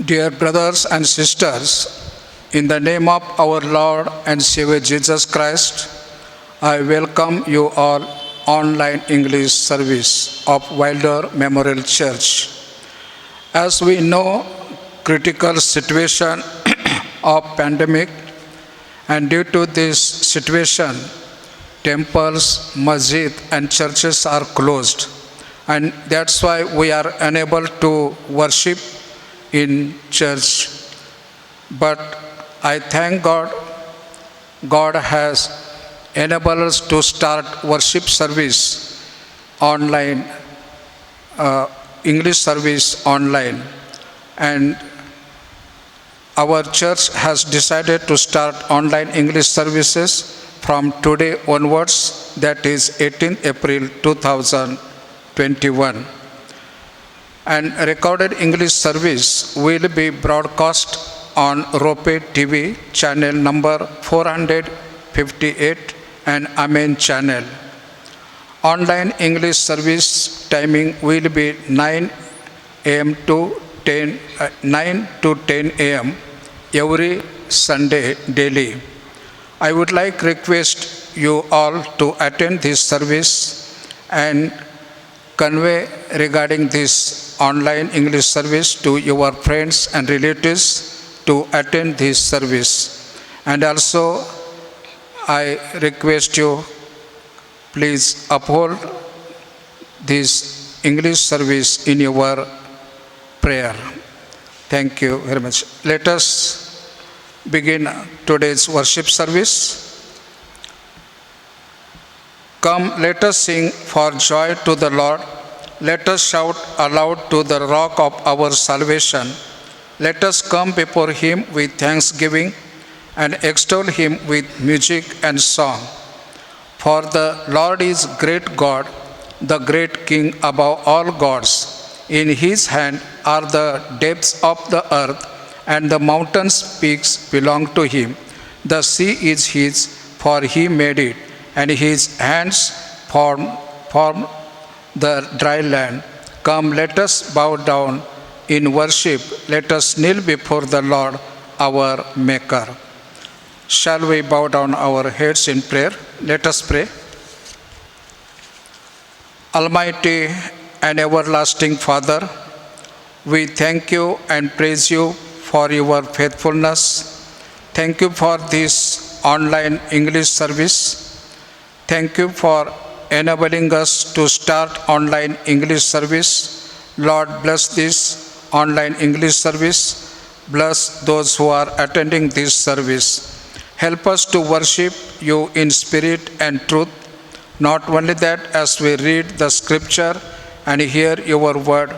Dear brothers and sisters, in the name of our Lord and Savior Jesus Christ, I welcome you all online English service of Wilder Memorial Church. As we know, critical situation of pandemic, and due to this situation, temples, masjid and churches are closed, and that's why we are unable to worship in church. But I thank God, God has enabled us to start worship service online, English service online. And our church has decided to start online English services from today onwards, that is 18th April 2021. And recorded English service will be broadcast on Rope TV channel number 458 and Amen channel. Online English service timing will be 9 to 10 a.m. every Sunday daily. I would like request you all to attend this service and convey regarding this online English service to your friends and relatives to attend this service. And also, I request you, please uphold this English service in your prayer. Thank you very much. Let us begin today's worship service. Come, let us sing for joy to the Lord. Let us shout aloud to the rock of our salvation. Let us come before him with thanksgiving and extol him with music and song. For the Lord is great God, the great King above all gods. In his hand are the depths of the earth, and the mountains' peaks belong to him. The sea is his, for he made it, and his hands formed the dry land. Come, let us bow down in worship. Let us kneel before the Lord, our Maker. Shall we bow down our heads in prayer? Let us pray. Almighty and everlasting Father, we thank you and praise you for your faithfulness. Thank you for this online English service. Thank you for enabling us to start online English service. Lord, bless this online English service. Bless those who are attending this service. Help us to worship you in spirit and truth. Not only that, as we read the scripture and hear your word,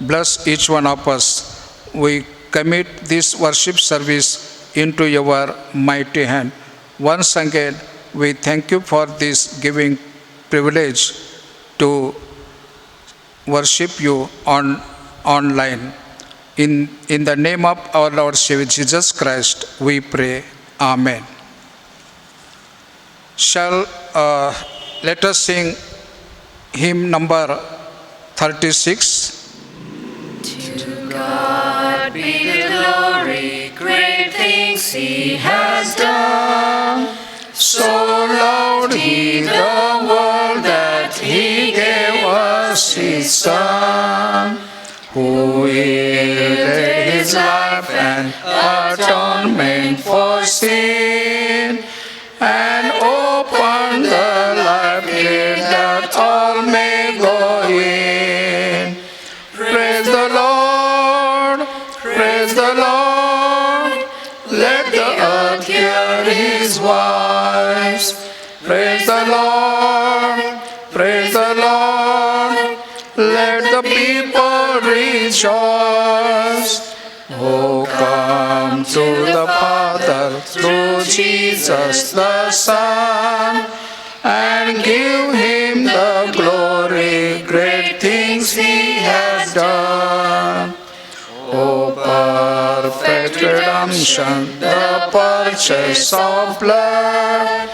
bless each one of us. We commit this worship service into your mighty hand. Once again, we thank you for this giving privilege to worship you online. In the name of our Lord Savior Jesus Christ, we pray. Amen. Let us sing hymn number 36. To God be the glory, great things he has done. So loved he the world that he gave us his Son, who yielded his life and atonement for sin, and opened the life gate that all may go in. Praise the Lord, praise the Lord, let the earth hear his voice. Praise the Lord, praise the Lord, let the people rejoice. Oh, come to the Father through Jesus the Son, and give him the glory, great things he has done. O perfect redemption, the purchase of blood,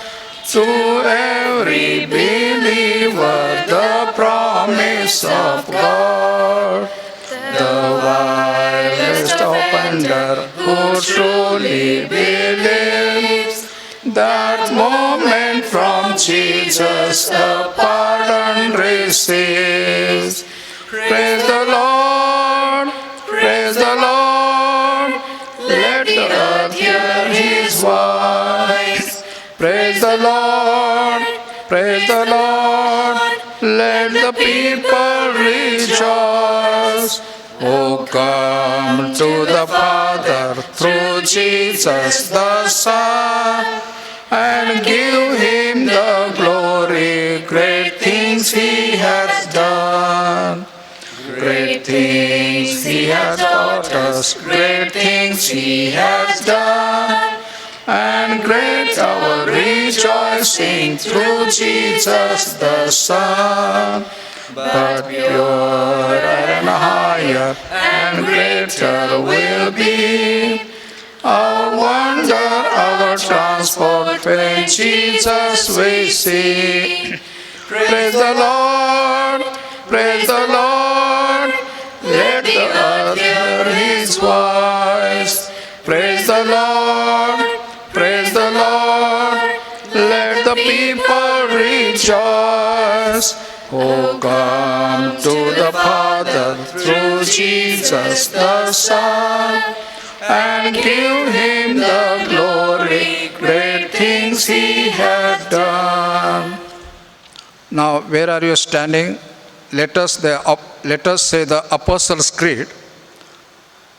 to every believer the promise of God. The vilest just offender who truly believes. That moment from Jesus the pardon receives. Praise the Lord, praise the Lord. Let the earth hear His voice. Praise the Lord, praise the Lord. Let the people rejoice. Oh, come to the Father through Jesus the Son, and give Him the glory. Great things He has done. Great things He has taught us. Great things He has done. And great our rejoicing through Jesus the Son. But purer and higher and greater will be our wonder, our transport when Jesus we see. Praise the Lord, praise the Lord. Let the earth hear His voice. Praise the Lord, praise the Lord. Let the people rejoice. Oh, come to the Father through Jesus the Son, and give Him the glory. Great things He has done. Now, where are you standing? Let us say the Apostles' Creed.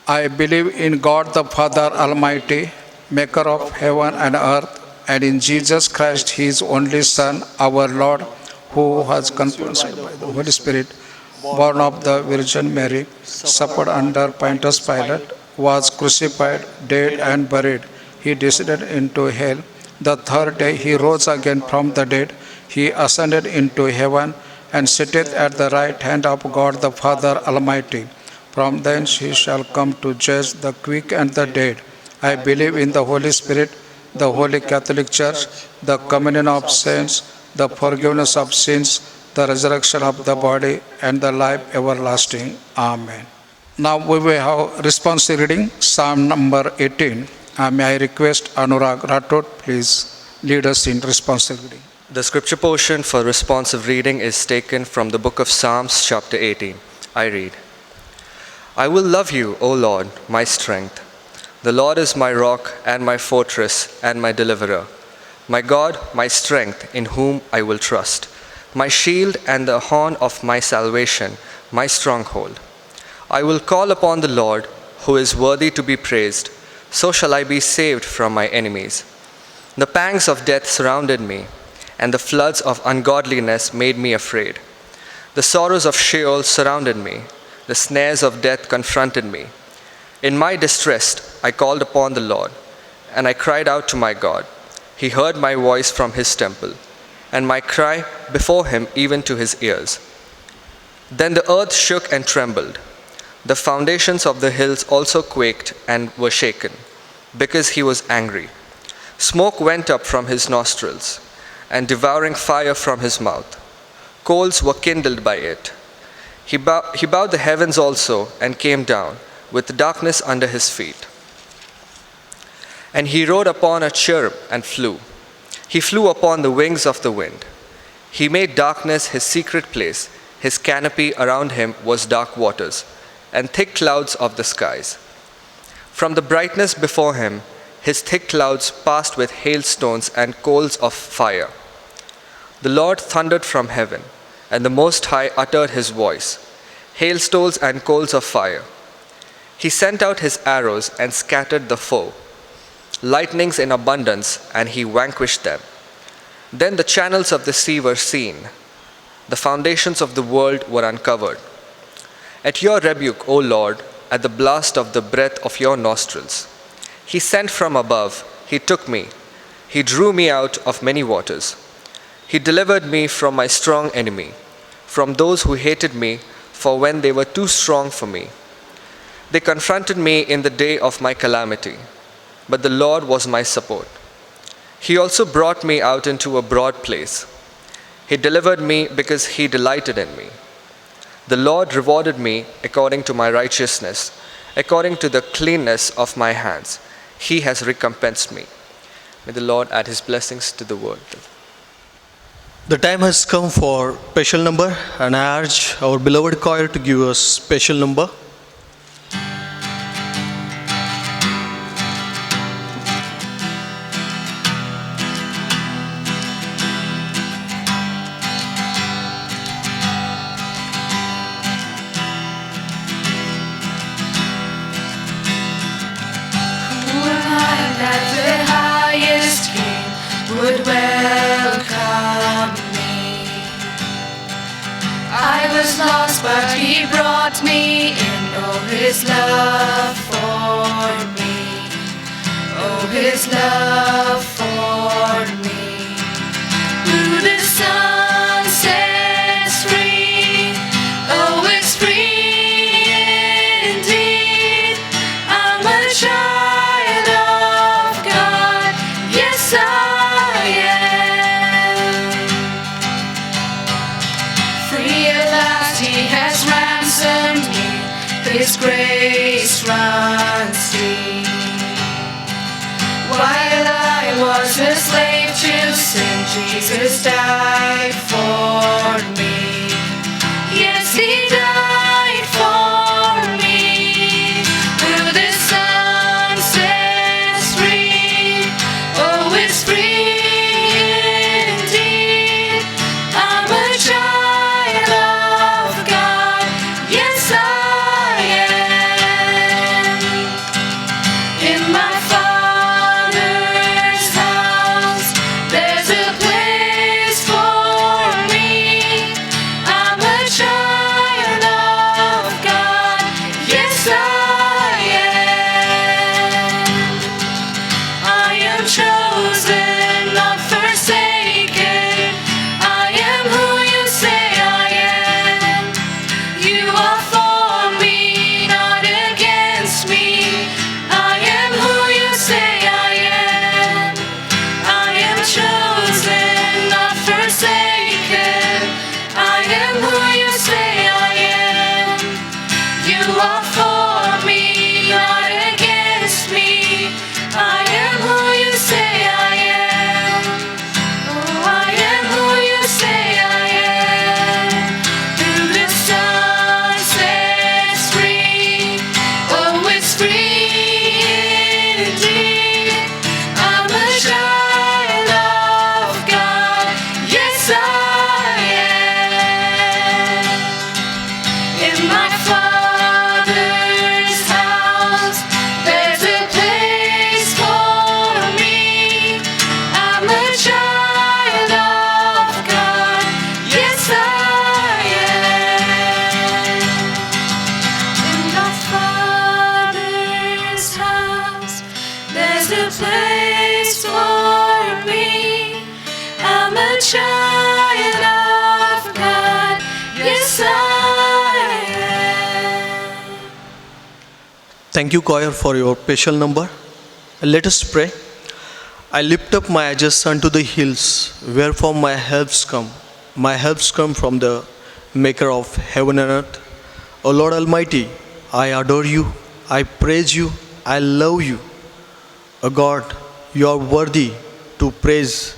I believe in God the Father Almighty, maker of heaven and earth, and in Jesus Christ, His only Son, our Lord, who was conceived by the Holy Spirit, born of the Virgin Mary, suffered under Pontius Pilate, was crucified, dead and buried. He descended into hell. The third day He rose again from the dead. He ascended into heaven and sitteth at the right hand of God the Father Almighty. From thence He shall come to judge the quick and the dead. I believe in the Holy Spirit, the Holy Catholic Church, the communion of saints, the forgiveness of sins, the resurrection of the body, and the life everlasting. Amen. Now we will have responsive reading, Psalm number 18. May I request Anurag Rathod, please lead us in responsive reading. The scripture portion for responsive reading is taken from the book of Psalms, chapter 18. I read, I will love you, O Lord, my strength. The Lord is my rock and my fortress and my deliverer. My God, my strength, in whom I will trust. My shield and the horn of my salvation, my stronghold. I will call upon the Lord, who is worthy to be praised. So shall I be saved from my enemies. The pangs of death surrounded me, and the floods of ungodliness made me afraid. The sorrows of Sheol surrounded me. The snares of death confronted me. In my distress, I called upon the Lord, and I cried out to my God. He heard my voice from His temple, and my cry before Him even to His ears. Then the earth shook and trembled. The foundations of the hills also quaked and were shaken, because He was angry. Smoke went up from His nostrils, and devouring fire from His mouth. Coals were kindled by it. He bowed the heavens also, and came down, with darkness under His feet. And He rode upon a cherub and flew. He flew upon the wings of the wind. He made darkness His secret place. His canopy around Him was dark waters, and thick clouds of the skies. From the brightness before Him, His thick clouds passed with hailstones and coals of fire. The Lord thundered from heaven, and the Most High uttered His voice, hailstones and coals of fire. He sent out His arrows and scattered the foe. Lightnings in abundance, and He vanquished them. Then the channels of the sea were seen. The foundations of the world were uncovered. At your rebuke, O Lord, at the blast of the breath of your nostrils, He sent from above, He took me. He drew me out of many waters. He delivered me from my strong enemy, from those who hated me, for when they were too strong for me. They confronted me in the day of my calamity, but the Lord was my support. He also brought me out into a broad place. He delivered me because He delighted in me. The Lord rewarded me according to my righteousness, according to the cleanness of my hands. He has recompensed me. May the Lord add his blessings to the word. The time has come for special number, and I urge our beloved choir to give us special number. Who am I that the highest King would welcome me? I was lost, but He brought me in. Oh, His love for me. Oh, His love for me. Who the Son sets free. Oh, it's free indeed. I'm a child of God. Yes, I am. Free at last, He has ransomed me. His grace runs deep. While I was a slave to sin, Jesus died for me. Yes, He died for me. Who the Son sets free. Oh, it's free indeed. I'm a child of God. Yes, I am. In my Father's house, there's a place for me. I'm a child of God. Yes, I am. I am chosen, not forsaken. I am who you say I am. You are for me, not against me. I am who you say I am. I am chosen, not forsaken. I am who you say I am. You are for me, not against me. I am who you say I am. Oh, I am who you say I am. Who the Son sets free. Oh, it's free indeed. I'm a child of God. Yes, I am. In my Father's house, there's a place for me. I'm a child of God. Yes, I am. In my Father's house, there's a place for me. I'm a child of God. Yes, I am. Thank you, choir, for your special number. Let us pray. I lift up my eyes unto the hills, wherefore my helps come. My helps come from the Maker of heaven and earth. O Lord Almighty, I adore you, I praise you, I love you. O God, you are worthy to praise.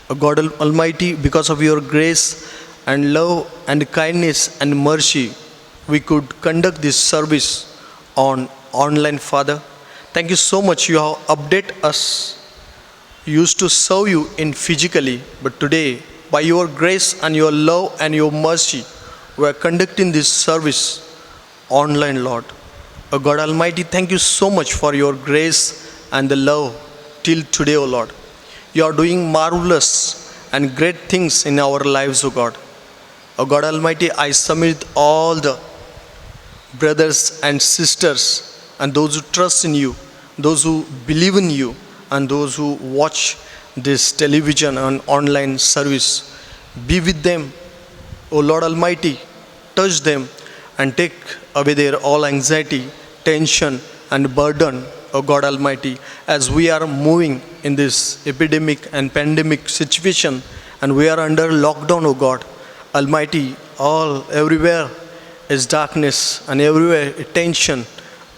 O God Almighty, because of your grace and love and kindness and mercy, we could conduct this service on online, Father. Thank you so much. You have updated us. Used to serve you in physically, but today, by your grace and your love and your mercy, we are conducting this service online, Lord. O God Almighty, thank you so much for your grace and the love till today, O Lord. You are doing marvelous and great things in our lives, O God. O God Almighty, I submit all the brothers and sisters and those who trust in you, those who believe in you, and those who watch this television and online service. Be with them, O Lord Almighty. Touch them and take away their all anxiety, tension, and burden, O God Almighty, as we are moving in this epidemic and pandemic situation, and we are under lockdown, O God Almighty. Everywhere is darkness, and everywhere tension,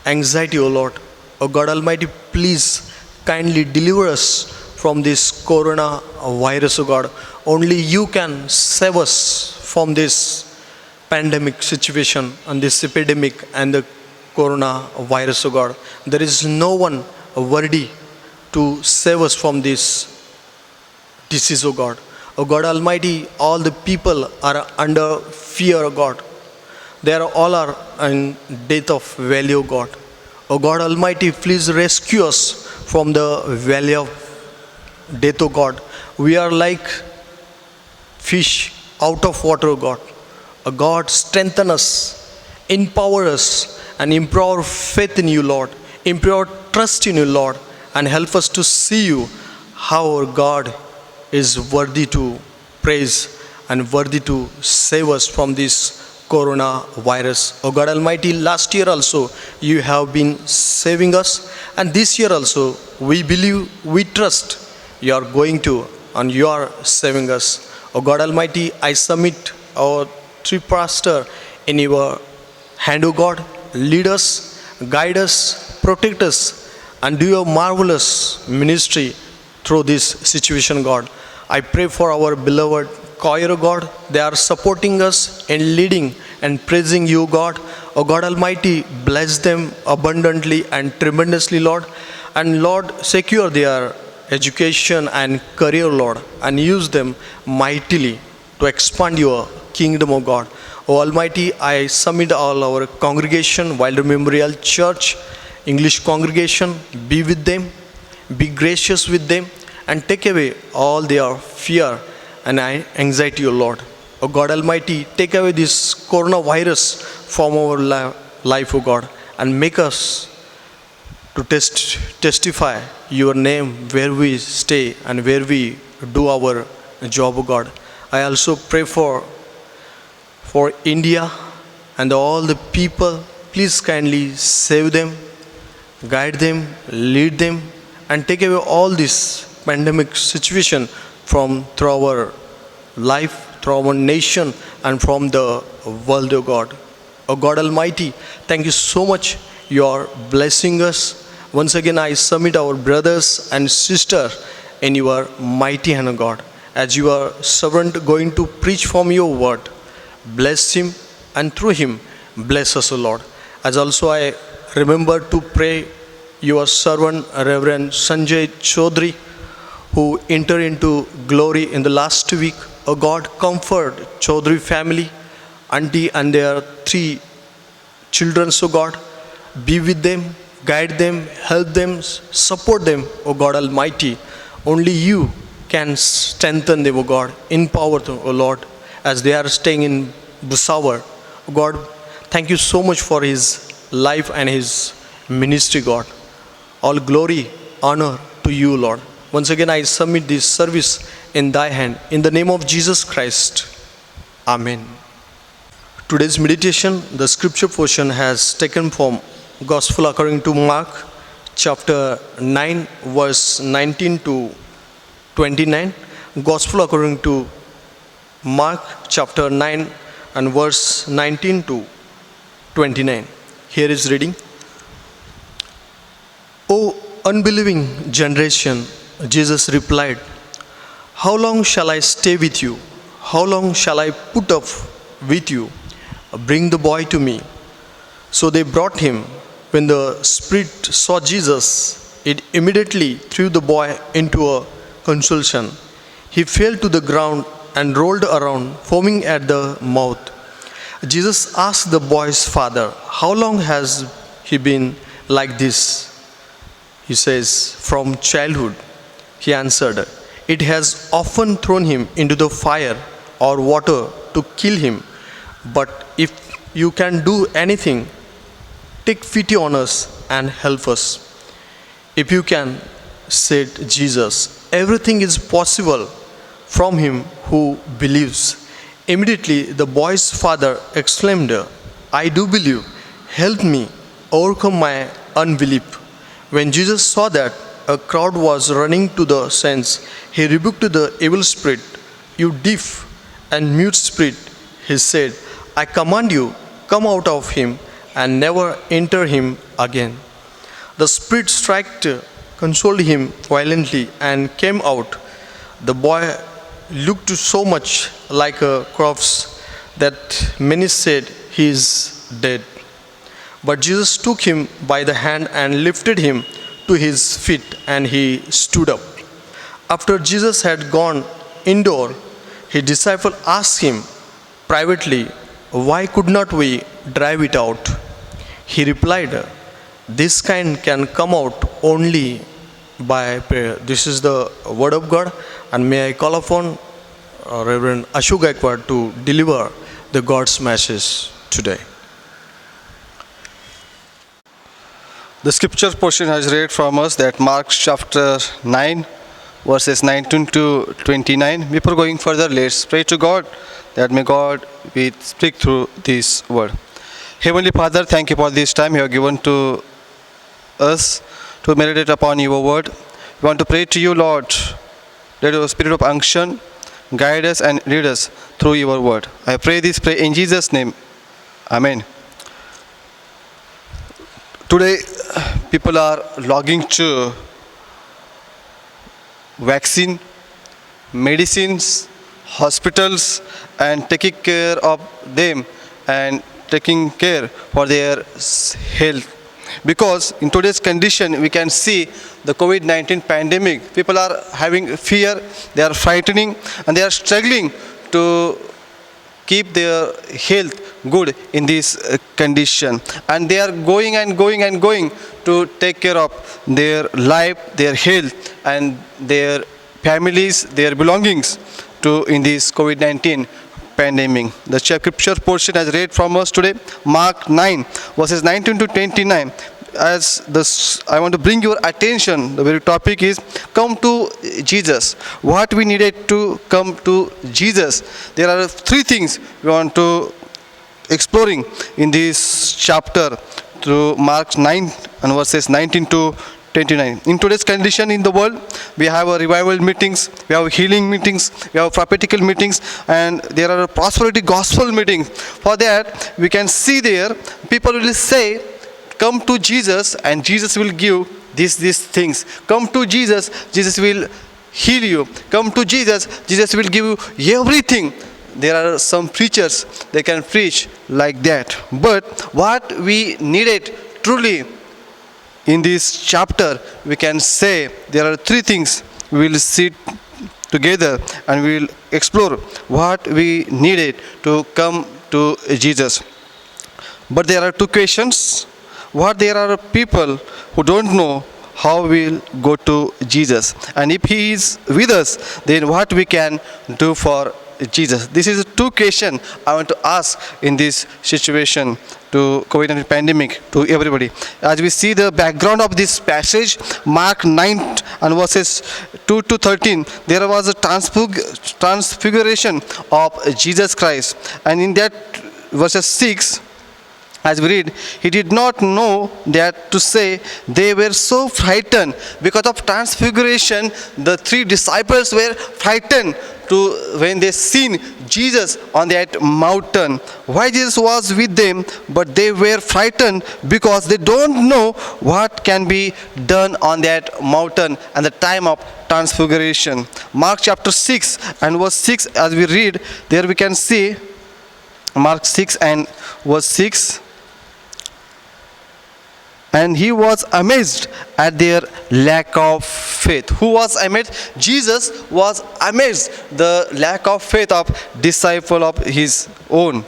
anxiety, O Lord. O God Almighty, please kindly deliver us from this corona virus, O God. Only you can save us from this pandemic situation and this epidemic and the corona virus, O God. There is no one worthy to save us from this disease, O God. O God Almighty, all the people are under fear, O God. They are all are in death of valley, O God. O God Almighty, please rescue us from the valley of death, O God. We are like fish out of water, O God. O God, strengthen us, empower us, and improve our faith in you, Lord. Improve our trust in you, Lord, and help us to see you, how our God is worthy to praise and worthy to save us from this coronavirus. Oh God Almighty, last year also you have been saving us, and this year also we believe, we trust you are going to, and you are saving us. Oh God Almighty, I submit our three pastor in your hand, O God. Lead us, guide us, protect us, and do your marvelous ministry through this situation, God. I pray for our beloved choir, O God. They are supporting us in leading and praising you, God. O God Almighty, bless them abundantly and tremendously, Lord. And Lord, secure their education and career, Lord, and use them mightily to expand your kingdom, O God. O Almighty, I submit all our congregation, Wilder Memorial Church, English congregation. Be with them, be gracious with them, and take away all their fear and anxiety, O Lord. O God Almighty, take away this coronavirus from our life, O God, and make us to testify your name where we stay and where we do our job, O God. I also pray for India and all the people. Please kindly save them, guide them, lead them, and take away all this pandemic situation from through our life, through our nation, and from the world, O God. O God Almighty, thank you so much. You are blessing us. Once again, I submit our brothers and sisters in your mighty hand, O God. As your servant going to preach from your word, bless him, and through him, bless us, O Lord. As also I remember to pray your servant, Reverend Sanjay Chaudhary, who entered into glory in the last week. O God, comfort Chaudhary family, auntie and their 3 children, O God. Be with them, guide them, help them, support them, O God Almighty. Only you can strengthen them, O God, empower them, O Lord, as they are staying in Busawar. O God, thank you so much for his life and his ministry, God. All glory, honor to you, Lord. Once again, I submit this service in thy hand. In the name of Jesus Christ. Amen. Today's meditation, the scripture portion has taken from Gospel according to Mark, chapter 9, verse 19 to 29. Gospel according to Mark, chapter 9, and verse 19 to 29. Here is reading. O unbelieving generation, Jesus replied, how long shall I stay with you? How long shall I put up with you? Bring the boy to me. So they brought him. When the spirit saw Jesus, it immediately threw the boy into a convulsion. He fell to the ground and rolled around, foaming at the mouth. Jesus asked the boy's father, how long has he been like this? He says, from childhood. He answered, it has often thrown him into the fire or water to kill him. But if you can do anything, take pity on us and help us. If you can, said Jesus, everything is possible from him who believes. Immediately the boy's father exclaimed, I do believe, help me overcome my unbelief. When Jesus saw that a crowd was running to the saints, he rebuked the evil spirit. You deaf and mute spirit, he said, I command you, come out of him and never enter him again. The spirit consoled him violently and came out. The boy looked so much like a corpse that many said he is dead. But Jesus took him by the hand and lifted him to his feet, and he stood up. After Jesus had gone indoor, his disciple asked him privately, "Why could not we drive it out?" He replied, "This kind can come out only by prayer." This is the word of God, and may I call upon Reverend Ashok Gaikwad to deliver the God's message today. The scripture portion has read from us that Mark chapter 9 verses 19 to 29. Before going further, let's pray to God that may God will speak through this word. Heavenly Father, thank you for this time you have given to us to meditate upon your word. We want to pray to you, Lord, let your spirit of unction guide us and lead us through your word. I pray in Jesus' name. Amen. Today, people are logging to vaccine, medicines, hospitals, and taking care of them and taking care for their health. Because in today's condition, we can see the COVID-19 pandemic. People are having fear, they are frightening, and they are struggling to keep their health good in this condition, and they are going to take care of their life, their health, and their families, their belongings to in this COVID-19 pandemic. The scripture portion has read from us today, Mark 9 verses 19 to 29. As this, I want to bring your attention, the very topic is come to Jesus. What we needed to come to Jesus. There are three things we want to exploring in this chapter through Mark 9 and verses 19 to 29. In today's condition in the world, we have a revival meetings, we have healing meetings, we have prophetical meetings, and there are prosperity gospel meetings. For that, we can see there, people will say, come to Jesus and Jesus will give these things. Come to Jesus, Jesus will heal you. Come to Jesus, Jesus will give you everything. There are some preachers, they can preach like that. But what we needed truly in this chapter, we can say there are three things. We will sit together and we will explore what we needed to come to Jesus. But there are two questions. What there are people who don't know how we'll go to Jesus, and if he is with us, then what we can do for Jesus. This is two questions I want to ask in this situation to COVID-19 pandemic to everybody. As we see the background of this passage, Mark 9 and verses 2 to 13, there was a transfiguration of Jesus Christ, and in that verses 6, as we read, he did not know that to say. They were so frightened because of transfiguration. The three disciples were frightened when they seen Jesus on that mountain. Why Jesus was with them, but they were frightened because they don't know what can be done on that mountain and the time of transfiguration. Mark chapter 6 and verse 6, as we read, there we can see Mark 6 and verse 6. And he was amazed at their lack of faith. Who was amazed? Jesus was amazed the lack of faith of disciple of his own.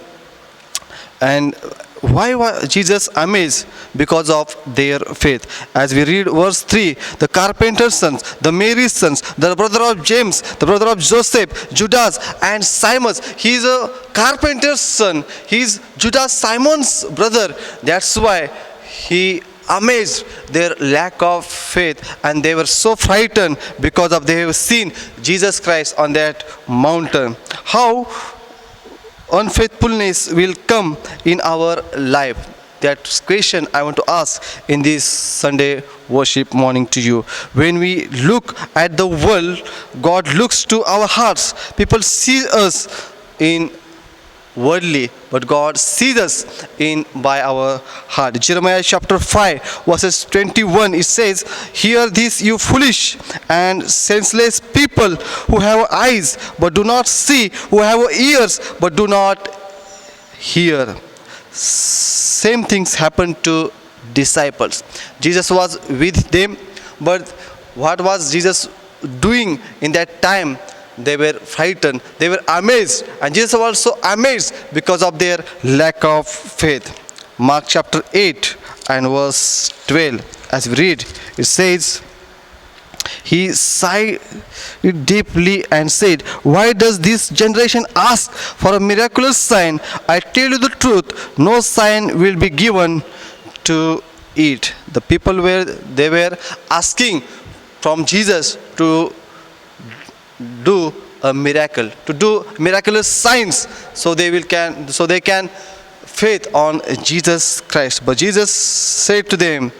And why was Jesus amazed? Because of their faith. As we read verse 3, the carpenter's sons, the Mary's sons, the brother of James, the brother of Joseph, Judas and Simon. He is a carpenter's son. He is Judas Simon's brother. That's why he amazed their lack of faith, and they were so frightened because of they have seen Jesus Christ on that mountain. How unfaithfulness will come in our life? That question I want to ask in this Sunday worship morning to you. When we look at the world, God looks to our hearts. People see us in worldly, but God sees us in by our heart. Jeremiah chapter 5 verses 21, it says, "Hear this, you foolish and senseless people, who have eyes but do not see, who have ears but do not hear." Same things happened to disciples. Jesus was with them, but what was Jesus doing in that time? They were frightened, they were amazed, and Jesus was also amazed because of their lack of faith. Mark chapter 8 and verse 12, as we read, it says, "He sighed deeply and said, 'Why does this generation ask for a miraculous sign? I tell you the truth, no sign will be given to it.'" The people they were asking from Jesus to do a miracle, to do miraculous signs, so they can faith on Jesus Christ. But Jesus said to them,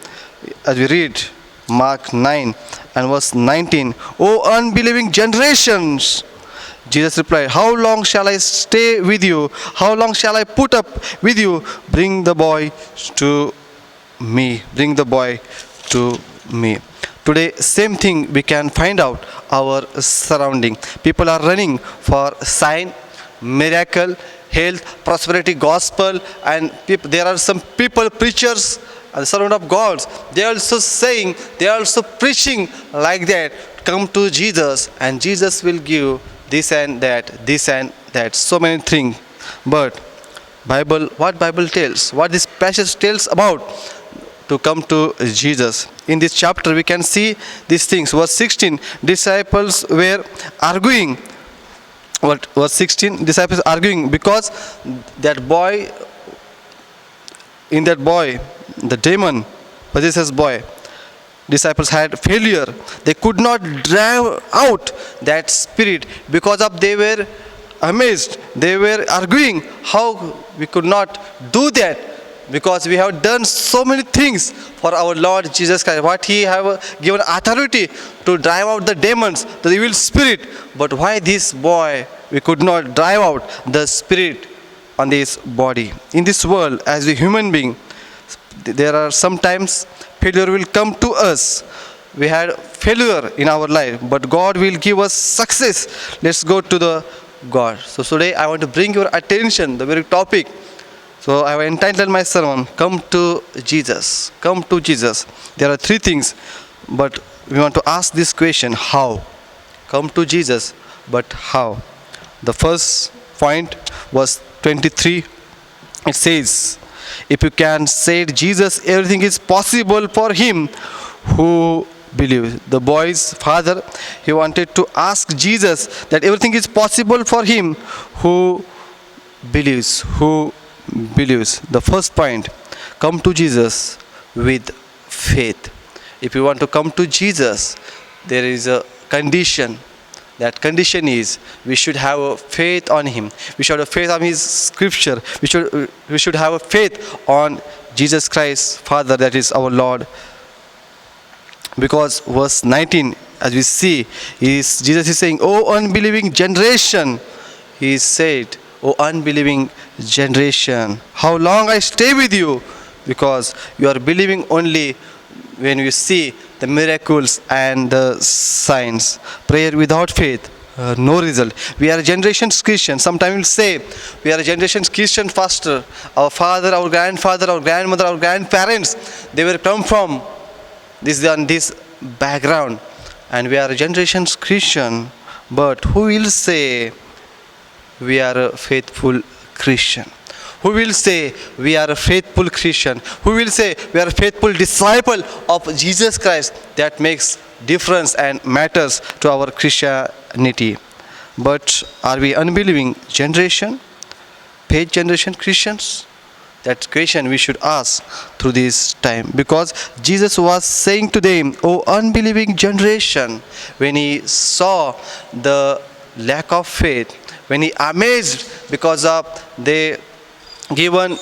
as we read Mark 9 and verse 19, "O unbelieving generations," Jesus replied, "how long shall I stay with you? How long shall I put up with you? Bring the boy to me. Bring the boy to me." Today, same thing we can find out our surrounding. People are running for sign, miracle, health, prosperity, gospel, and there are some people, preachers, and servant of God. They are also saying, they are also preaching like that. Come to Jesus, and Jesus will give this and that, so many things. But what Bible tells, what this passage tells about to come to Jesus. In this chapter we can see these things. Verse 16, disciples were arguing. Verse 16, disciples arguing because in that boy, the demon possesses boy, disciples had failure. They could not drive out that spirit because of they were amazed. They were arguing how we could not do that, because we have done so many things for our Lord Jesus Christ. What He have given authority to drive out the demons, the evil spirit. But why this boy we could not drive out the spirit on this body? In this world, as a human being, there are sometimes failure will come to us. We had failure in our life, but God will give us success. Let's go to the God. So today I want to bring your attention the very topic. So I have entitled my sermon, "Come to Jesus." Come to Jesus. There are three things, but we want to ask this question: how? Come to Jesus, but how? The first point was 23. It says, "If you can say Jesus, everything is possible for him who believes." The boy's father, he wanted to ask Jesus that everything is possible for him who believes. Who believes. The first point, come to Jesus with faith. If you want to come to Jesus, there is a condition. That condition is we should have a faith on Him. We should have faith on His scripture. We should have a faith on Jesus Christ, Father, that is our Lord. Because verse 19, as we see, Jesus is saying, "O unbelieving generation," He said, "O unbelieving generation, how long I stay with you?" Because you are believing only when you see the miracles and the signs. Prayer without faith, no result. We are a generation Christian. Sometimes we'll say we are a generation Christian pastor. Our father, our grandfather, our grandmother, our grandparents, they were come from this background, and we are a generation Christian. But who will say we are a faithful Christian? Who will say we are a faithful Christian? Who will say we are a faithful disciple of Jesus Christ? That makes difference and matters to our Christianity. But are we unbelieving generation? Faith generation Christians? That question we should ask through this time. Because Jesus was saying to them, "O unbelieving generation," when He saw the lack of faith, when He amazed because of they given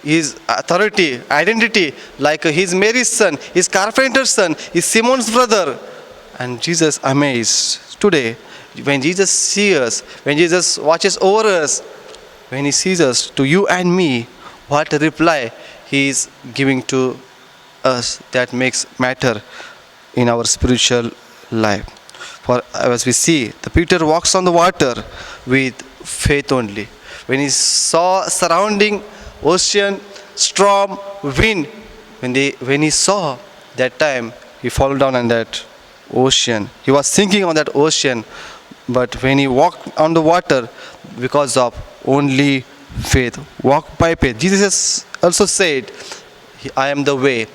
His authority, identity, like His Mary's son, His carpenter's son, His Simon's brother. And Jesus amazed. Today, when Jesus sees us, when Jesus watches over us, when he sees us, to you and me, what a reply he is giving to us that makes matter in our spiritual life. For as we see, the Peter walks on the water with faith only. When he saw surrounding ocean, storm, wind, when he saw that time, he fell down on that ocean. He was sinking on that ocean, but when he walked on the water, because of only faith, walk by faith. Jesus has also said, I am the way,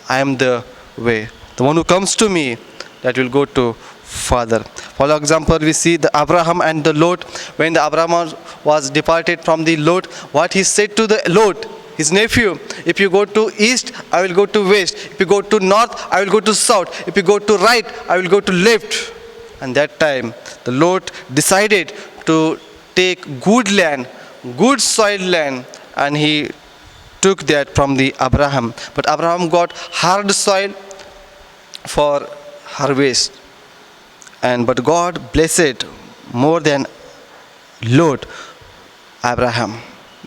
I am the way. The one who comes to me, that will go to Father. For example, we see the Abraham and the Lot. When the Abraham was departed from the Lot, what he said to the Lot, his nephew, if you go to east, I will go to west. If you go to north, I will go to south. If you go to right, I will go to left. And that time, the Lot decided to take good land, good soil land, and he took that from the Abraham. But Abraham got hard soil for harvest. But God blessed more than Lot, Abraham,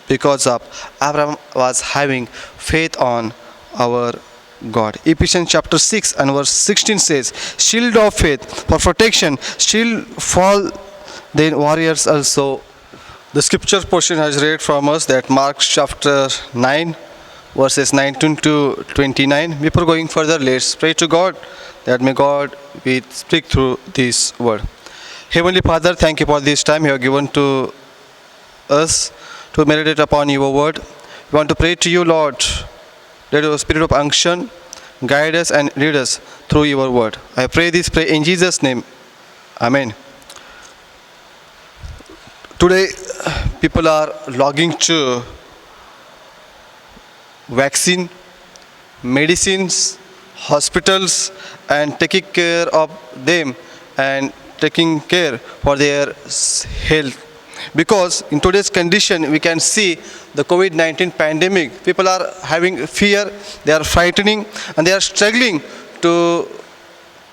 because of Abraham was having faith on our God. Ephesians chapter 6 and verse 16 says, shield of faith for protection, shield fall then warriors also. The scripture portion has read from us that Mark chapter 9 verses 19 to 29. Before going further, let's pray to God that may God will speak through this word. Heavenly Father, thank you for this time you have given to us to meditate upon your word. We want to pray to you, Lord. Let your spirit of unction guide us and lead us through your word. I pray in Jesus' name. Amen. Today, people are logging to vaccine, medicines, hospitals, and taking care of them and taking care for their health. Because in today's condition, we can see the COVID-19 pandemic. People are having fear, they are frightening, and they are struggling to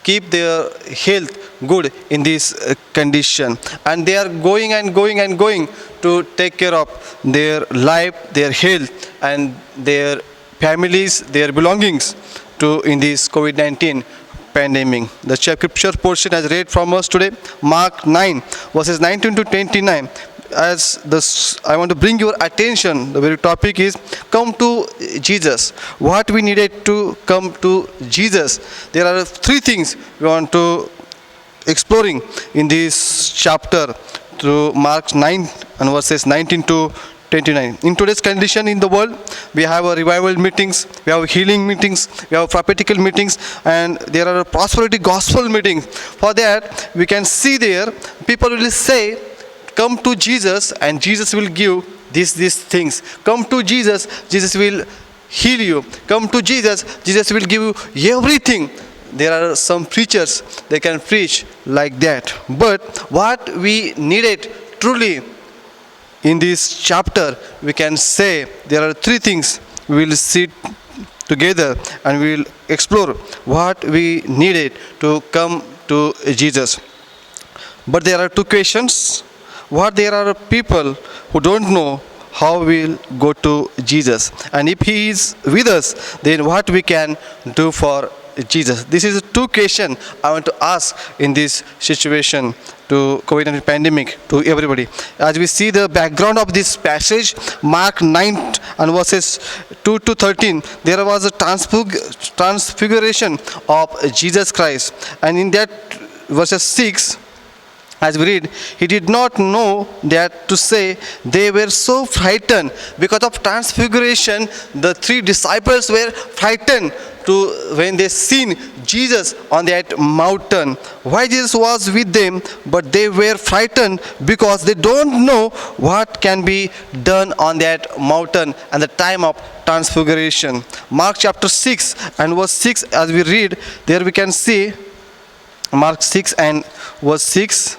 keep their health good in this condition. And they are going to take care of their life, their health, and their families, their belongings in this COVID-19 pandemic. The scripture portion has read from us today, Mark 9, verses 19 to 29. I want to bring your attention, the very topic is come to Jesus. What we needed to come to Jesus. There are three things we want to exploring in this chapter through Mark 9 and verses 19 to 29. In today's condition in the world, we have revival meetings, we have healing meetings, we have prophetical meetings, and there are prosperity gospel meetings. For that, we can see there, people will say, come to Jesus and Jesus will give these things. Come to Jesus, Jesus will heal you. Come to Jesus, Jesus will give you everything. There are some preachers, they can preach like that. But what we needed truly in this chapter, we can say there are three things. We will sit together and we will explore what we needed to come to Jesus. But there are two questions. What there are people who don't know how we'll go to Jesus. And if He is with us, then what we can do for Jesus. This is two questions I want to ask in this situation to COVID-19 pandemic to everybody. As we see the background of this passage, Mark 9 and verses 2 to 13, there was a transfiguration of Jesus Christ. And in that verses 6, as we read, he did not know that to say they were so frightened. Because of transfiguration, the three disciples were frightened when they seen Jesus on that mountain. Why Jesus was with them, but they were frightened because they don't know what can be done on that mountain and the time of transfiguration. Mark chapter 6 and verse 6, as we read, there we can see Mark 6 and verse 6.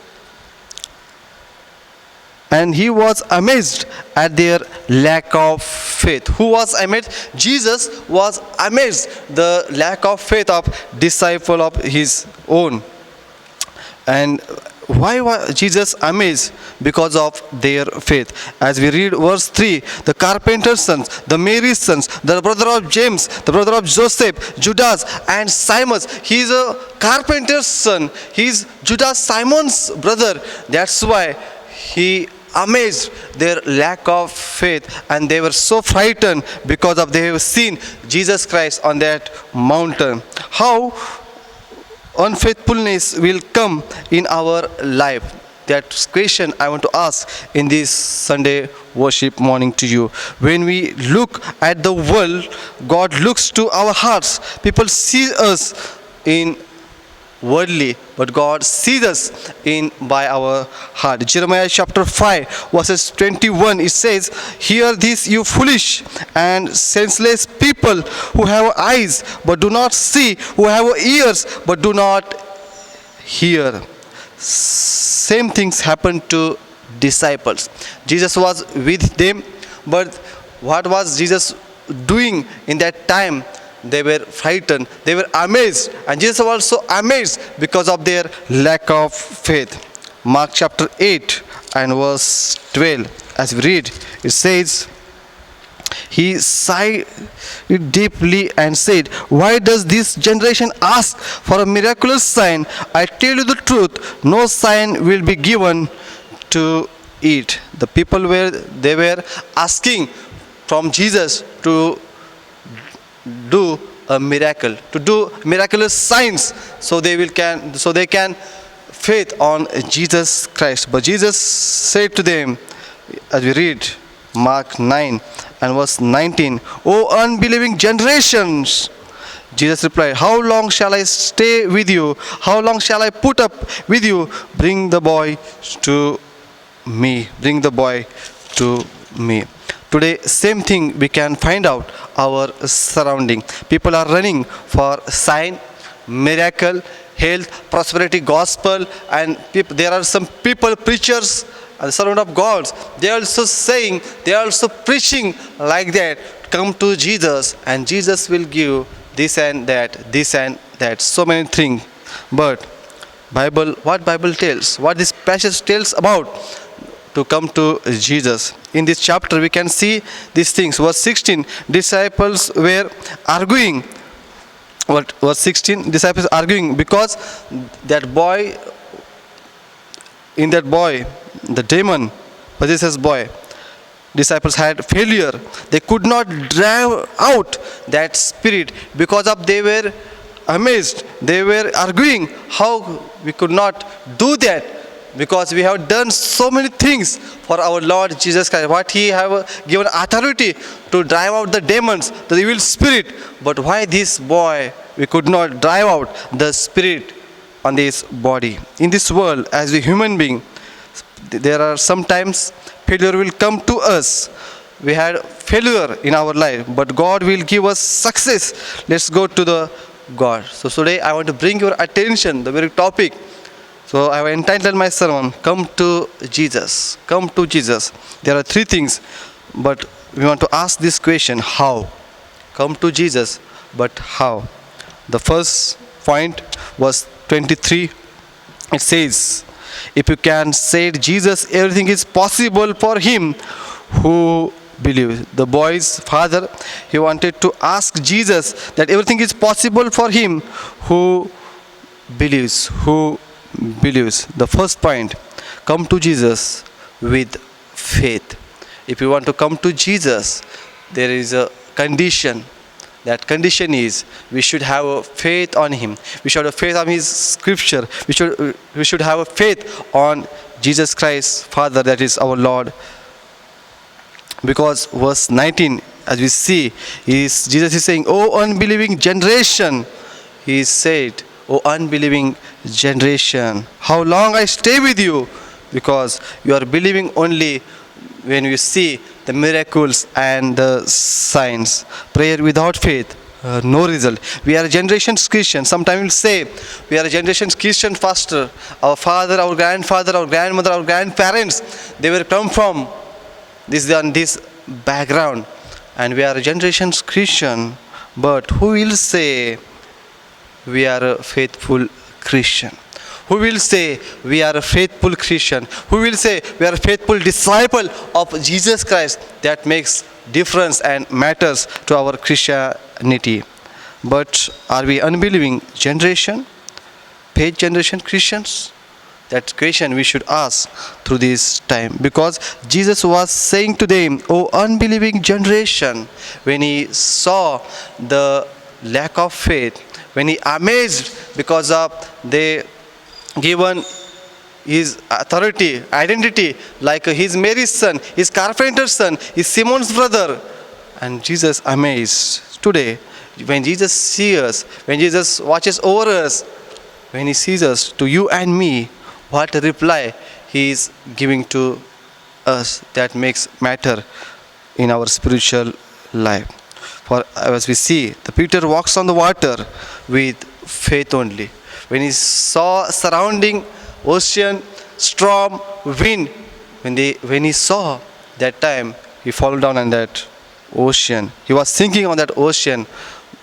And he was amazed at their lack of faith. Who was amazed? Jesus was amazed the lack of faith of disciple of his own. And why was Jesus amazed? Because of their faith. As we read verse 3, the carpenter's sons, the Mary's sons, the brother of James, the brother of Joseph, Judas, and Simon. He is a carpenter's son. He is Judas Simon's brother. That's why he amazed their lack of faith, and they were so frightened because of they have seen Jesus Christ on that mountain. How unfaithfulness will come in our life? That question I want to ask in this Sunday worship morning to you. When we look at the world, God looks to our hearts. People see us in worldly, but God sees us in by our heart. Jeremiah chapter 5 verses 21, it says, "Hear this, you foolish and senseless people, who have eyes but do not see, who have ears but do not hear." Same things happened to disciples. Jesus was with them, but what was Jesus doing in that time? They were frightened, they were amazed, and Jesus was also amazed because of their lack of faith. Mark chapter 8 and verse 12, as we read, it says, "He sighed deeply and said, 'Why does this generation ask for a miraculous sign? I tell you the truth, no sign will be given to it.'" The people they were asking from Jesus to do a miracle, to do miraculous signs, so they can faith on Jesus Christ. But Jesus said to them, as we read Mark 9 and verse 19, "O unbelieving generations," Jesus replied, "How long shall I stay with you? How long shall I put up with you? Bring the boy to me. Bring the boy to me." Today, same thing we can find out our surrounding. People are running for sign, miracle, health, prosperity, gospel, and there are some people, preachers, and servant of God. They are also saying, they are also preaching like that. Come to Jesus, and Jesus will give this and that, this and that. So many things. But what Bible tells, what this passage tells about to come to Jesus. In this chapter we can see these things. Verse 16, disciples were arguing. Verse 16, disciples arguing because that boy, in that boy, the demon, Jesus' boy, disciples had failure. They could not drive out that spirit because of they were amazed. They were arguing how we could not do that, because we have done so many things for our Lord Jesus Christ. What He have given authority to drive out the demons, the evil spirit. But why this boy we could not drive out the spirit on this body? In this world, as a human being, there are sometimes failure will come to us. We had failure in our life, but God will give us success. Let's go to the God. So today I want to bring your attention the very topic. So I have entitled my sermon, "Come to Jesus." Come to Jesus. There are three things, but we want to ask this question: how? Come to Jesus, but how? The first point was 23. It says, "If you can say Jesus, everything is possible for him who believes." The boy's father, he wanted to ask Jesus that everything is possible for him who believes. Who believes. The first point, come to Jesus with faith. If you want to come to Jesus, there is a condition. That condition is we should have a faith on Him. We should have faith on His scripture. We should have a faith on Jesus Christ, Father, that is our Lord. Because verse 19, as we see, Jesus is saying, "O unbelieving generation," He said, "O unbelieving generation, how long I stay with you?" Because you are believing only when you see the miracles and the signs. Prayer without faith, no result. We are a generation Christian. Sometimes we'll say we are a generation Christian pastor. Our father, our grandfather, our grandmother, our grandparents, they will come from this background, and we are a generation Christian. But who will say we are a faithful Christian? Who will say we are a faithful Christian? Who will say we are a faithful disciple of Jesus Christ? That makes difference and matters to our Christianity. But are we unbelieving generation? Faith generation Christians? That question we should ask through this time, because Jesus was saying to them, "O unbelieving generation," when he saw the lack of faith, when he amazed because of they given his authority, identity, like his Mary's son, his carpenter's son, his Simon's brother, and Jesus amazed. Today, when Jesus sees us, when Jesus watches over us, when he sees us, to you and me, what reply he is giving to us, that makes matter in our spiritual life. For as we see, the Peter walks on the water with faith only. When he saw surrounding ocean, storm, wind, when he saw that time, he fell down on that ocean. He was sinking on that ocean,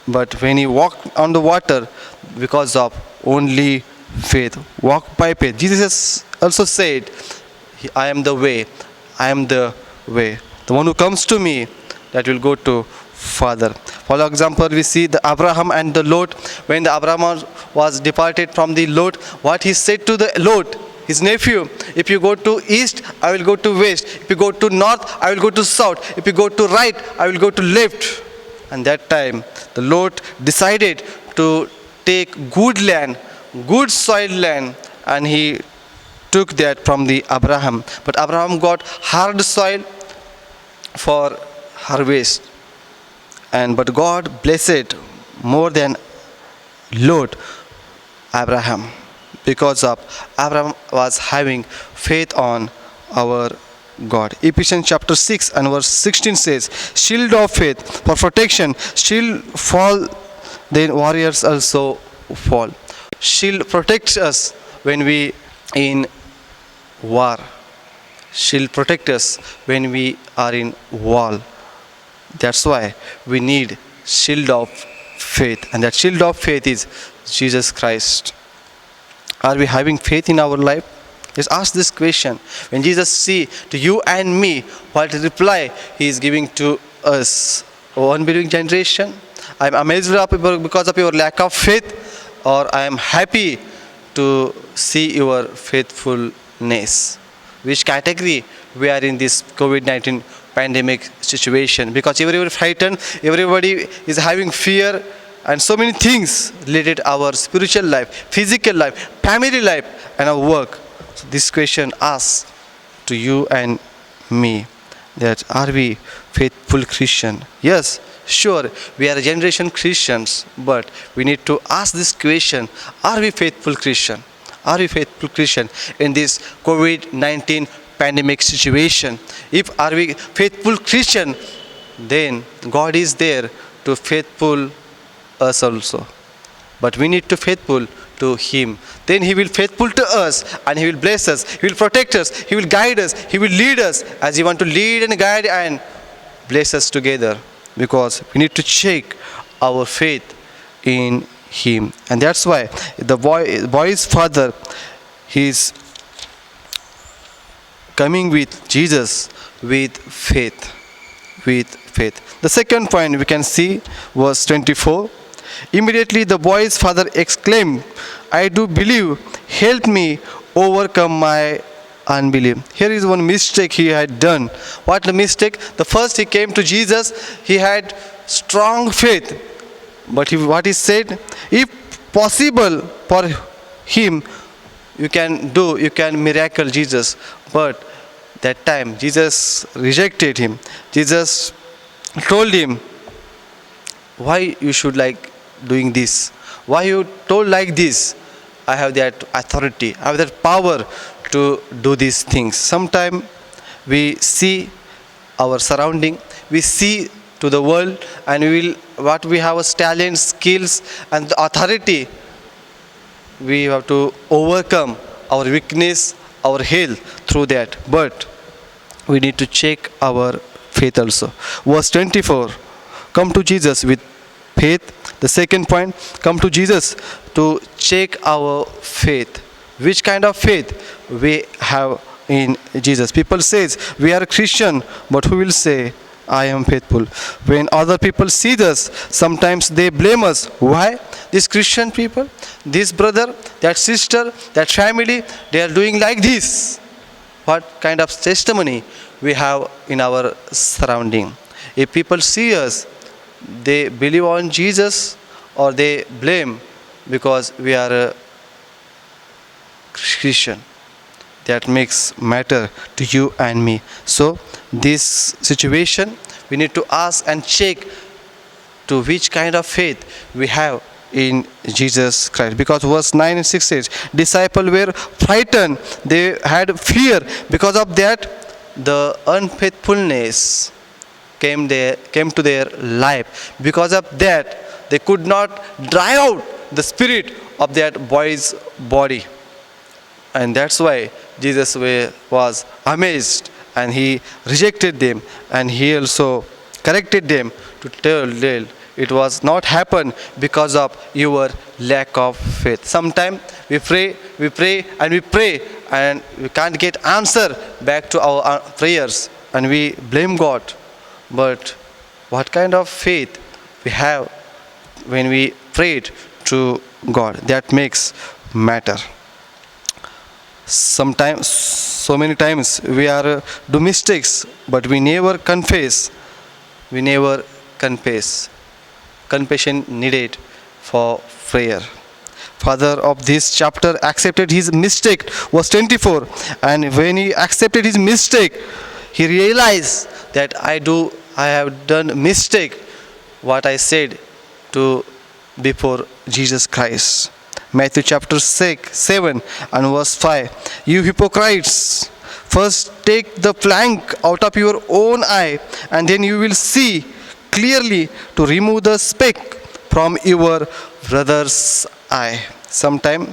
but when he walked on the water, because of only faith, walk by faith. Jesus also said, "I am the way, I am the way. The one who comes to me, that will go to Father." For example, we see the Abraham and the Lot. When the Abraham was departed from the Lot, what he said to the Lot, his nephew, "If you go to east, I will go to west. If you go to north, I will go to south. If you go to right, I will go to left." And that time, the Lot decided to take good land, good soil land, and he took that from the Abraham. But Abraham got hard soil for harvest. But God blessed more than Lot Abraham, because of Abraham was having faith on our God. Ephesians chapter 6 and verse 16 says, "Shield of faith for protection. Shield fall, then warriors also fall." Shield protects us when we in war. Shield protect us when we are in war. That's why we need shield of faith, and that shield of faith is Jesus Christ. Are we having faith in our life? Just ask this question. When Jesus see to you and me, what reply he is giving to us? "O unbelieving generation, I am amazed because of your lack of faith," or "I am happy to see your faithfulness." Which category we are in this COVID-19 pandemic situation? Because everybody frightened, everybody is having fear, and so many things related to our spiritual life, physical life, family life, and our work. So this question asks to you and me, that are we faithful Christian? Yes, sure, we are generation Christians, but we need to ask this question, are we faithful Christian? Are we faithful Christian in this COVID-19 pandemic situation? If are we faithful Christian, then God is there to faithful us also. But we need to faithful to Him. Then He will faithful to us, and He will bless us. He will protect us. He will guide us. He will lead us as He want to lead and guide and bless us together. Because we need to check our faith in Him. And that's why the boy's father, he's coming with Jesus with faith. With faith. The second point we can see, verse 24. Immediately the boy's father exclaimed, "I do believe, help me overcome my unbelief." Here is one mistake he had done. What the mistake? The first he came to Jesus, he had strong faith. But what he said, if possible for him, you can miracle Jesus. But that time Jesus rejected him. Jesus told him, "Why you should like doing this? Why you told like this? I have that authority, I have that power to do these things." Sometimes we see our surrounding, we see to the world, and we have as talent, skills, and the authority. We have to overcome our weakness, our health through that. But we need to check our faith also. Verse 24, come to Jesus with faith. The second point, come to Jesus to check our faith which kind of faith we have in Jesus. People says we are Christian, but who will say I am faithful? When other people see us, sometimes they blame us. Why? These Christian people, this brother, that sister, that family, they are doing like this. What kind of testimony we have in our surrounding? If people see us, they believe on Jesus or they blame because we are a Christian. That makes matter to you and me. So this situation we need to ask and check to which kind of faith we have in Jesus Christ. Because verse 9 and 6 says, disciples were frightened, they had fear. Because of that, the unfaithfulness came to their life. Because of that, they could not drive out the spirit of that boy's body. And that's why Jesus was amazed and he rejected them, and he also corrected them to tell them it was not happen because of your lack of faith. Sometimes we pray and we can't get answer back to our prayers and we blame God. But what kind of faith we have when we prayed to God? That makes matter. Sometimes, so many times we are do mistakes, but we never confess. We never confess. Confession needed for prayer. Father of this chapter accepted his mistake, verse 24, and when he accepted his mistake, he realized that I have done mistake what I said to before Jesus Christ. Matthew chapter 7 and verse 5. You hypocrites, first take the plank out of your own eye, and then you will see clearly to remove the speck from your brother's eye. Sometimes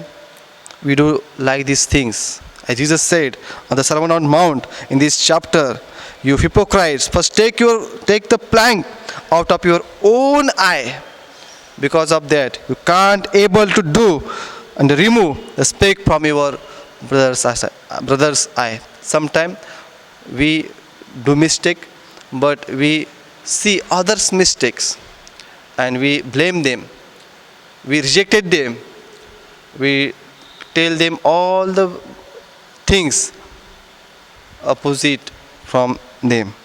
we do like these things. As Jesus said on the Sermon on Mount in this chapter, you hypocrites, first take the plank out of your own eye. Because of that, you can't able to do and remove the speck from your brother's eye. Sometimes we do mistake, but we see others' mistakes and we blame them. We rejected them. We tell them all the things opposite from them.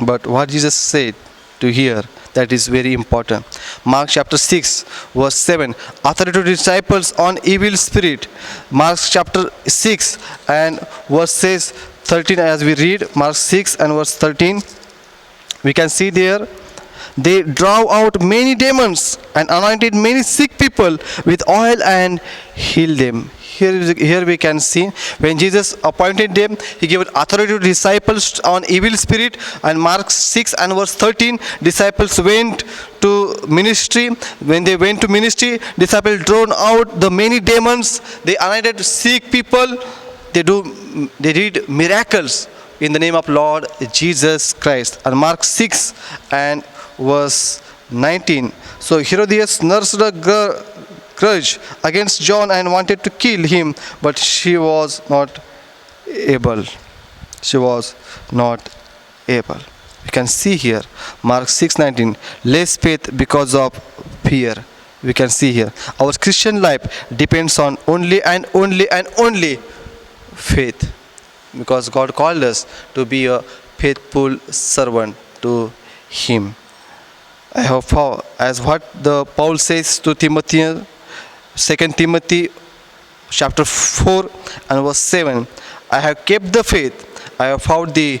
But what Jesus said to hear, that is very important. Mark chapter 6 verse 7, authority to disciples on evil spirit. Mark chapter 6 and verse says 13, as we read Mark 6 and verse 13, we can see there, they drove out many demons and anointed many sick people with oil and healed them. Here we can see when Jesus appointed them, he gave authority to disciples on evil spirit. And Mark 6 and verse 13, disciples went to ministry. When they went to ministry, disciples drove out the many demons. They anointed sick people. They did miracles in the name of Lord Jesus Christ. And Mark 6 and verse 19. So Herodias nursed a grudge against John and wanted to kill him, but she was not able. She was not able. We can see here, Mark 6:19, less faith because of fear. We can see here, our Christian life depends on only faith, because God called us to be a faithful servant to Him. I have found, as what the Paul says to Timothy, 2 Timothy chapter 4 and verse 7, I have kept the faith, I have fought the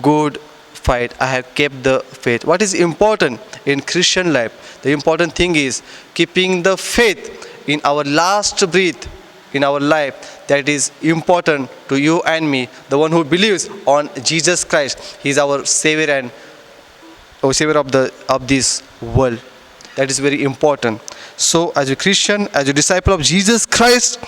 good fight, I have kept the faith. What is important in Christian life? The important thing is keeping the faith in our last breath in our life. That is important to you and me, the one who believes on Jesus Christ. He is our Savior and Savior of this world. That is very important. So as a Christian, as a disciple of Jesus Christ,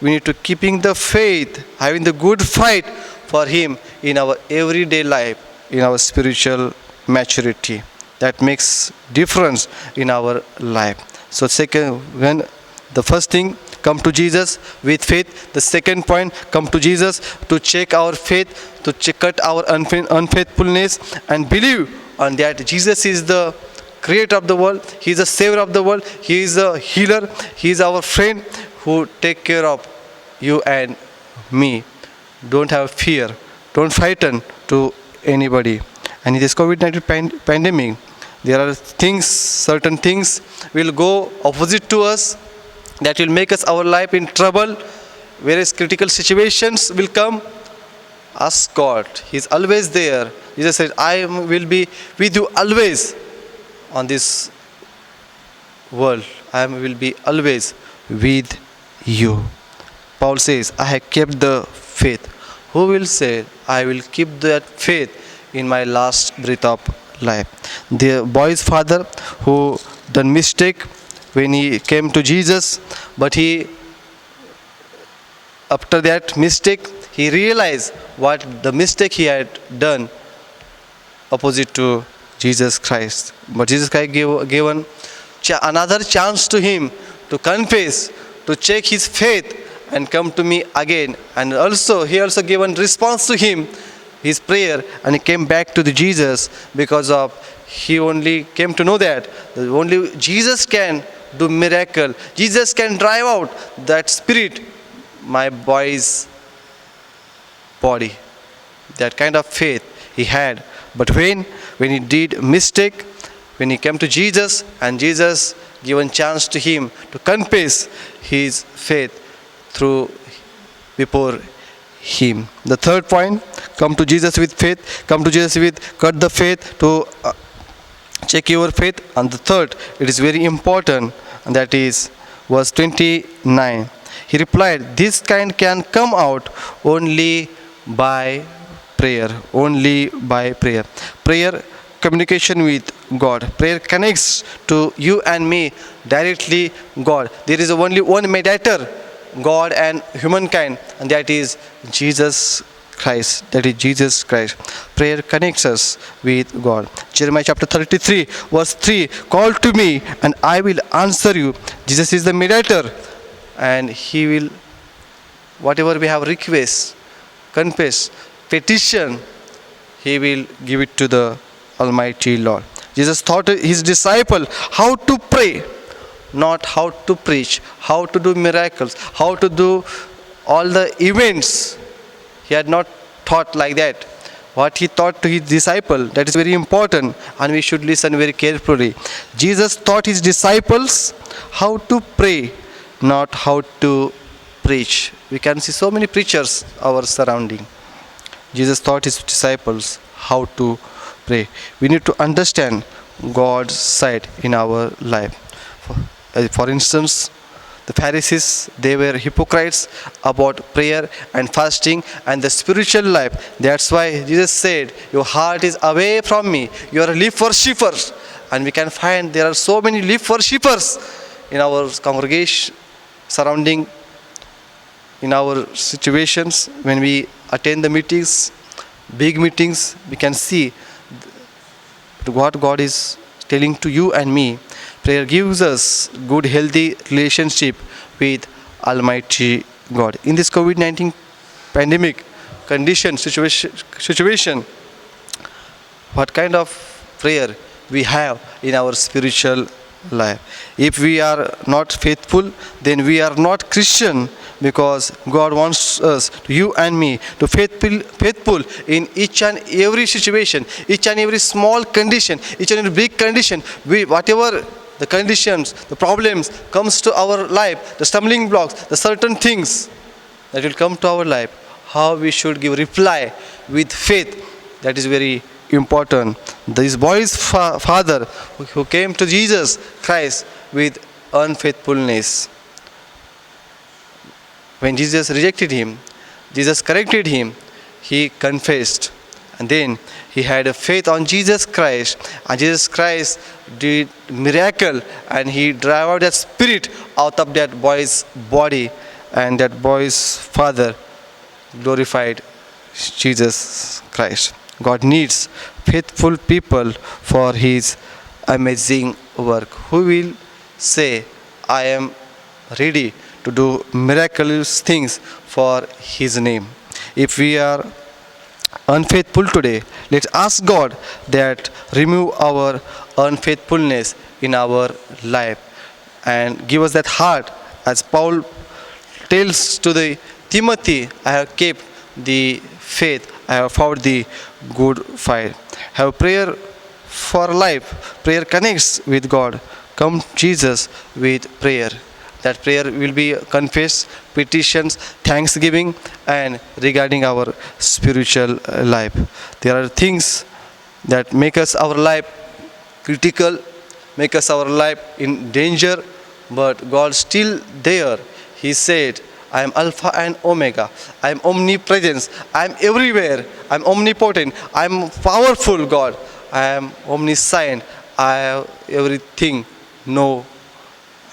we need to keeping the faith, having the good fight for Him in our everyday life, in our spiritual maturity. That makes difference in our life. So the first thing, come to Jesus with faith. The second point, come to Jesus to check our faith, to check out our unfaithfulness, and believe on that Jesus is the creator of the world, he is the savior of the world, he is a healer, he is our friend who take care of you and me. Don't have fear, don't frighten to anybody. And in this COVID-19 pandemic, there are things, certain things will go opposite to us, that will make us our life in trouble. Various critical situations will come. Ask God, he is always there. Jesus said, I will be with you always on this world. I will be always with you. Paul says, I have kept the faith. Who will say, I will keep that faith in my last breath of life? The boy's father who done mistake when he came to Jesus, but he, after that mistake, he realized what the mistake he had done opposite to Jesus Christ. But Jesus Christ given another chance to him to confess, to check his faith and come to me again. And also he also given response to him, his prayer, and he came back to the Jesus because of he only came to know that only Jesus can do miracle. Jesus can drive out that spirit, my boy's body. That kind of faith he had. But when he did mistake, when he came to Jesus and Jesus given chance to him to confess his faith through before him. The third point, come to Jesus with faith, come to Jesus with cut the faith to check your faith. And the third, it is very important, and that is verse 29. He replied, this kind can come out only by prayer, only by prayer. Prayer, communication with God. Prayer connects to you and me directly God. There is only one mediator, God and humankind, and that is Jesus Christ. That is Jesus Christ. Prayer connects us with God. Jeremiah chapter 33 verse 3, call to me and I will answer you. Jesus is the mediator, and he will, whatever we have request, confess, petition, he will give it to the Almighty Lord. Jesus taught his disciple how to pray, not how to preach, how to do miracles, how to do all the events. He had not taught like that. What he taught to his disciple, that is very important, and we should listen very carefully. Jesus taught his disciples how to pray, not how to preach. We can see so many preachers our surrounding. Jesus taught his disciples how to pray. We need to understand God's side in our life. For instance, the Pharisees, they were hypocrites about prayer and fasting and the spiritual life. That's why Jesus said, your heart is away from me. You are leaf worshippers. And we can find there are so many leaf worshippers in our congregation, surrounding, in our situations. When we attend the meetings, big meetings, we can see what God is telling to you and me. Prayer gives us good, healthy relationship with Almighty God. In this COVID-19 pandemic condition, situation, what kind of prayer we have in our spiritual life? If we are not faithful, then we are not Christian, because God wants us, you and me, to faithful in each and every situation, each and every small condition, each and every big condition. Whatever the conditions, the problems comes to our life, the stumbling blocks, the certain things that will come to our life, how we should give reply with faith, that is very important. This boy's father who came to Jesus Christ with unfaithfulness, when Jesus rejected him, Jesus corrected him, he confessed, and then he had a faith on Jesus Christ, and Jesus Christ did miracle, and he drove out that spirit out of that boy's body, and that boy's father glorified Jesus Christ. God needs faithful people for his amazing work. Who will say, I am ready to do miraculous things for His name. If we are unfaithful today, let's ask God that remove our unfaithfulness in our life and give us that heart, as Paul tells to the Timothy, I have kept the faith, I have fought the good fight. Have prayer for life. Prayer connects with God. Come Jesus with prayer. That prayer will be confess, petitions, thanksgiving, and regarding our spiritual life. There are things that make us our life critical, make us our life in danger, but God still there. He said, I am Alpha and Omega. I am omnipresent. I am everywhere. I am omnipotent. I am powerful God. I am omniscient. I have everything. No.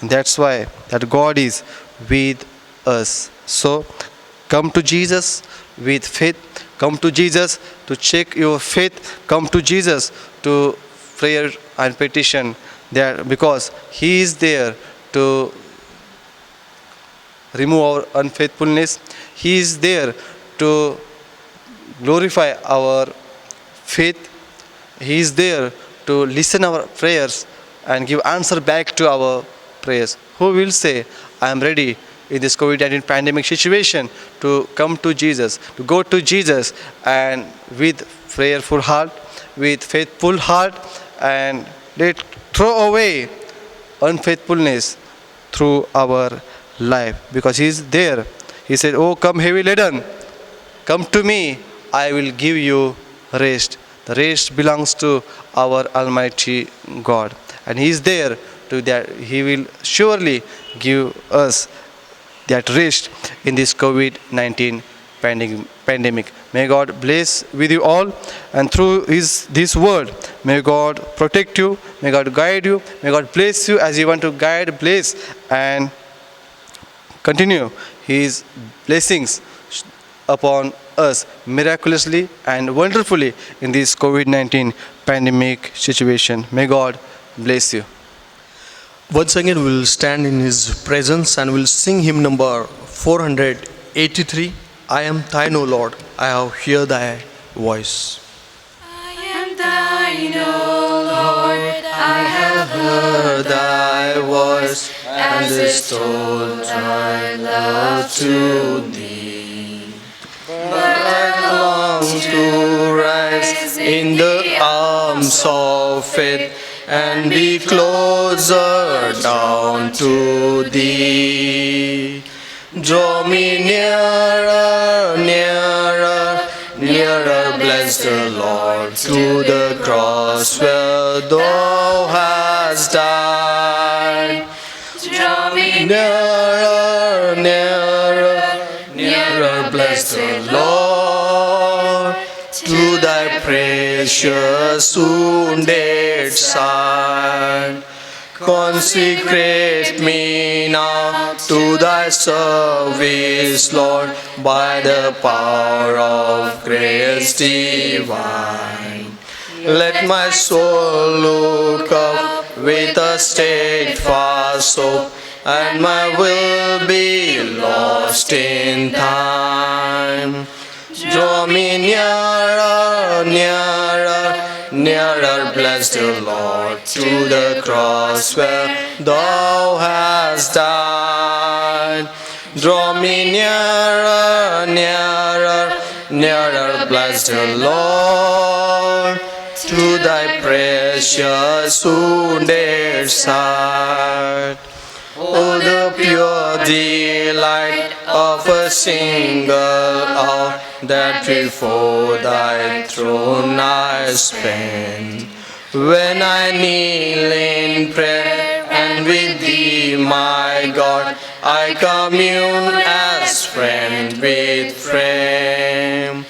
That's why that God is with us. So come to Jesus with faith. Come to Jesus to check your faith. Come to Jesus to prayer and petition there, because He is there to remove our unfaithfulness. He is there to glorify our faith. He is there to listen our prayers and give answer back to our prayers. Who will say, I am ready in this COVID-19 pandemic situation to come to Jesus, to go to Jesus, and with prayerful heart, with faithful heart, and let throw away unfaithfulness through our life, because He is there. He said, oh, come heavy laden, come to me, I will give you rest. The rest belongs to our Almighty God, and He is there to that. He will surely give us that rest in this COVID-19 pandemic. May God bless with you all, and through this word, may God protect you, may God guide you, may God bless you as you want to guide, bless, and continue His blessings upon us miraculously and wonderfully in this COVID-19 pandemic situation. May God bless you. Once again, we will stand in His presence and we'll sing hymn number 483. I am thine, O Lord, I have heard thy voice. I am thine, O Lord, I have Heard thy voice, and this told thy love to thee. But I long to rise in the arms of faith and be closer down to thee. Draw me nearer, nearer, nearer, bless the Lord, to the cross where thou hast died. Draw me Nearer, nearer, nearer, bless the Lord, to thy precious wounded side. Consecrate me now to thy service, Lord, by the power of grace divine. Let my soul look up with a steadfast hope, and my will be lost in time. Draw me nearer, nearer, nearer, bless the Lord, to the cross where thou hast died. Draw me nearer, nearer, nearer, bless the Lord, to thy precious wounded side. Oh, the pure delight of a single hour that before thy throne I spend, when I kneel in prayer and with thee, my God, I commune as friend with friend.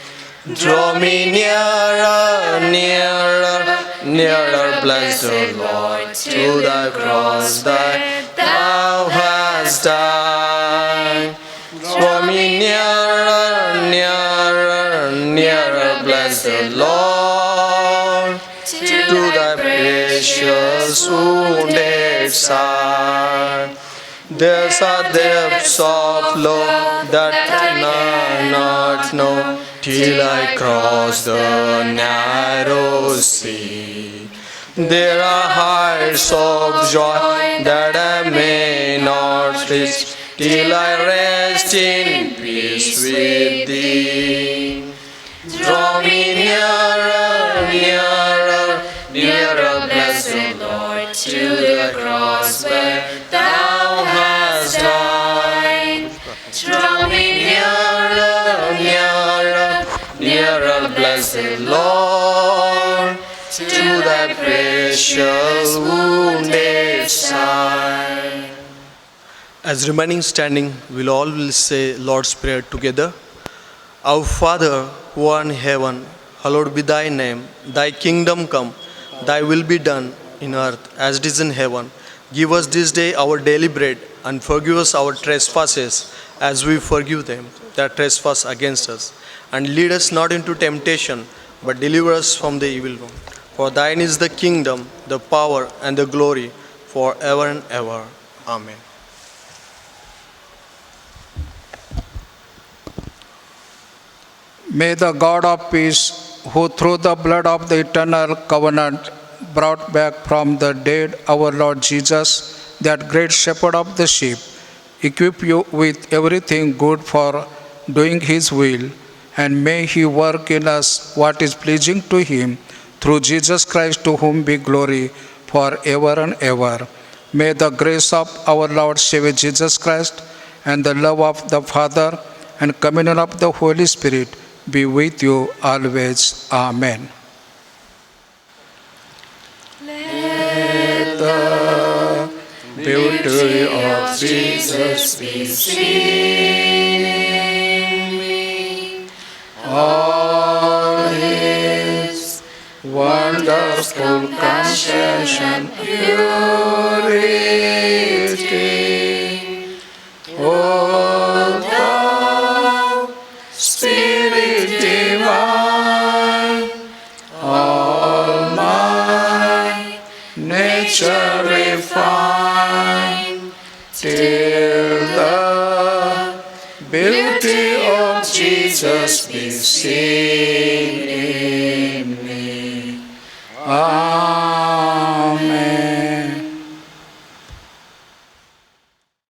Draw me nearer, nearer, nearer, bless the Lord, to the cross that thou hast died. Draw me nearer, nearer, nearer, bless the Lord, to thy precious wounded side. There's are depths of love that I not know till I cross the narrow sea. There are heights of joy that I may not reach till I rest in peace with Thee. Draw me nearer, nearer, nearer, blessed Lord, to the cross where Thou hast died. Draw me nearer, nearer, nearer, blessed Lord, to Thy precious wounded side. As remaining standing, we'll all will say Lord's Prayer together. Our Father, who art in heaven, hallowed be Thy name. Thy kingdom come, Thy will be done in earth as it is in heaven. Give us this day our daily bread, and forgive us our trespasses, as we forgive them that trespass against us. And lead us not into temptation, but deliver us from the evil one. For Thine is the kingdom, the power, and the glory, forever and ever. Amen. May the God of peace, who through the blood of the eternal covenant brought back from the dead our Lord Jesus, that great shepherd of the sheep, equip you with everything good for doing His will, and may He work in us what is pleasing to Him, through Jesus Christ, to whom be glory forever and ever. May the grace of our Lord Savior Jesus Christ, and the love of the Father, and communion of the Holy Spirit be with you always. Amen. Let the beauty of Jesus be seen in me. All His wonderful compassion, purity. Oh, Thou Spirit divine, all my nature refine, till the beauty of Jesus be seen in me. Amen.